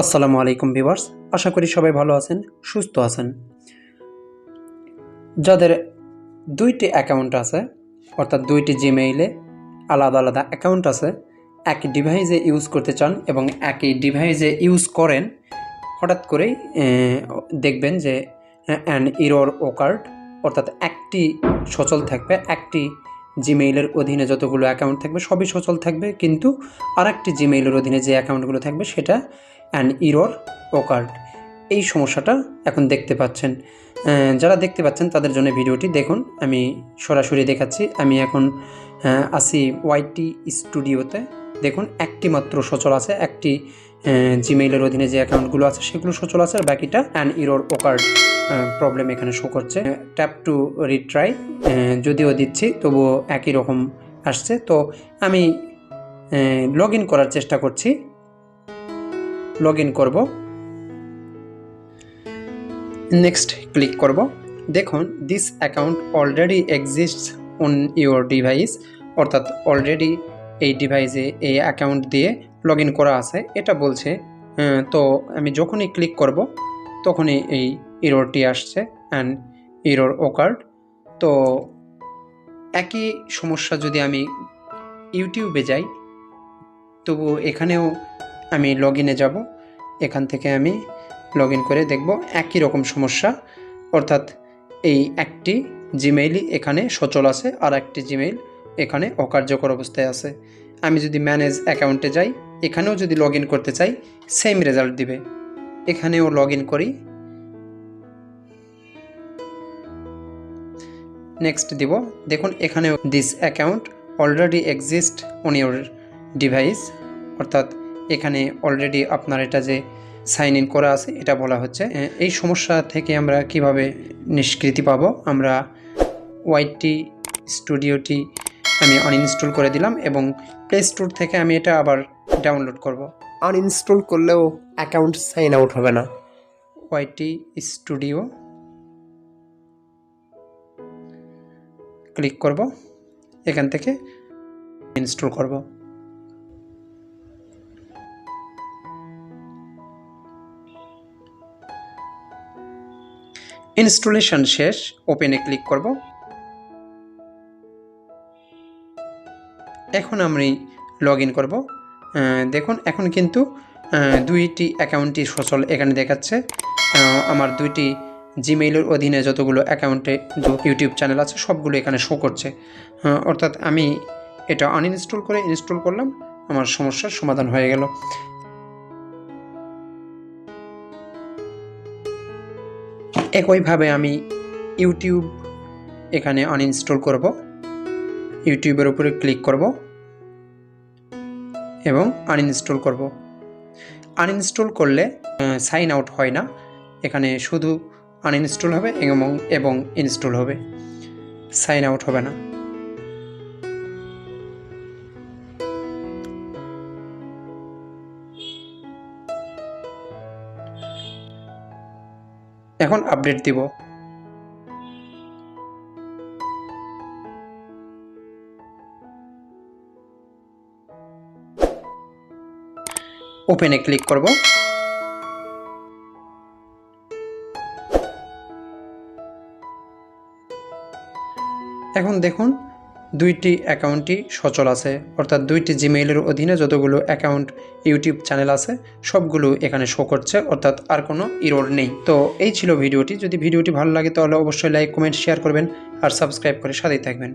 আসসালামু আলাইকুম ভিউয়ার্স, আশা করি সবাই ভালো আছেন, সুস্থ আছেন। যাদের দুইটি অ্যাকাউন্ট আছে, অর্থাৎ দুইটি জিমেইলে আলাদা আলাদা অ্যাকাউন্ট আছে, একই ডিভাইসে ইউজ করতে চান এবং একই ডিভাইসে ইউজ করেন, হঠাৎ করেই দেখবেন যে অ্যান এরর ওকার্ড, অর্থাৎ একটি সচল থাকবে, একটি জিমেইলের অধীনে যতগুলো অ্যাকাউন্ট থাকবে সবই সচল থাকবে, কিন্তু আরেকটি জিমেইলের অধীনে যে অ্যাকাউন্টগুলো থাকবে সেটা অ্যান এরর ওকার্ড। এই সমস্যাটা এখন দেখতে পাচ্ছেন। যারা দেখতে পাচ্ছেন তাদের জন্য ভিডিওটি দেখুন, আমি সরাসরি দেখাচ্ছি। আমি এখন আছি ওয়াইটি স্টুডিওতে। দেখুন, একটি মাত্র সচল আছে, একটি জিমেইলের অধীনে যে অ্যাকাউন্টগুলো আছে সেগুলো সচল আছে, আর বাকিটা অ্যান এরর ওকার্ড প্রবলেম এখানে শো করছে। ট্যাপ টু রিট্রাই যদিও দিচ্ছি তবুও একই রকম আসছে। তো আমি লগ ইন করার চেষ্টা করছি, লগ ইন করব, নেক্সট ক্লিক করব। দেখুন, this account already exists on your device, অর্থাৎ অলরেডি এই ডিভাইসে এই অ্যাকাউন্ট দিয়ে লগ ইন করা আছে এটা বলছে। তো আমি যখনই ক্লিক করব তখনই এই এররটি আসছে, অ্যান্ড এরর ওকার্ড। তো একই সমস্যা যদি আমি ইউটিউবে যাই, তবু এখানেও আমি লগ ইনে যাব। এখান থেকে আমি লগ ইন করে দেখব একই রকম সমস্যা, অর্থাৎ এই একটি জিমেইলই এখানে সচল আছে আর একটি জিমেইল এখানে অকার্যকর অবস্থায় আছে। আমি যদি ম্যানেজ অ্যাকাউন্টে যাই, এখানেও যদি লগ ইন করতে চাই সেম রেজাল্ট দিবে। এখানেও লগ ইন করি, নেক্সট দিব। দেখুন, এখানেও this account already exist on your device, অর্থাৎ এখানে অলরেডি আপনার এটা যে সাইন ইন করা আছে এটা বলা হচ্ছে। এই সমস্যা থেকে আমরা কিভাবে নিষ্কৃতি পাবো? আমরা ওয়াইটি স্টুডিওটি আমি আনইনস্টল করে দিলাম এবং প্লে স্টোর থেকে আমি এটা আবার ডাউনলোড করব। আনইনস্টল করলেও অ্যাকাউন্ট সাইন আউট হবে না। ওয়াইটি স্টুডিও ক্লিক করব, এখান থেকে ইনস্টল করব। ইনস্টলেশন শেষ, ওপেনে ক্লিক করব। এখন আমি লগ ইন করব। দেখুন, এখন কিন্তু দুইটি অ্যাকাউন্টই সচল এখানে দেখাচ্ছে। আমার দুইটি জিমেইলের অধীনে যতগুলো অ্যাকাউন্টে ইউটিউব চ্যানেল আছে সবগুলো এখানে শো করছে। অর্থাৎ আমি এটা আনইনস্টল করে ইনস্টল করলাম, আমার সমস্যার সমাধান হয়ে গেল। একইভাবে আমি ইউটিউব এখানে আনইনস্টল করব, ইউটিউবের উপরে ক্লিক করব এবং আনইনস্টল করব। আনইনস্টল করলে সাইন আউট হয় না, এখানে শুধু আনইনস্টল হবে এবং ইনস্টল হবে, সাইন আউট হবে না। এখন আপডেট দিব। ওপেনে ক্লিক করব। এখন দেখুন, দুইটি অ্যাকাউন্টই সচল আছে, অর্থাৎ দুইটি জিমেইলের অধীনে যতগুলো অ্যাকাউন্ট ইউটিউব চ্যানেল আছে সবগুলো এখানে শো করছে, অর্থাৎ আর কোনো এরর নেই। তো এই ছিল ভিডিওটি। যদি ভিডিওটি ভালো লাগে তাহলে অবশ্যই লাইক, কমেন্ট, শেয়ার করবেন আর সাবস্ক্রাইব করে সাথেই থাকবেন।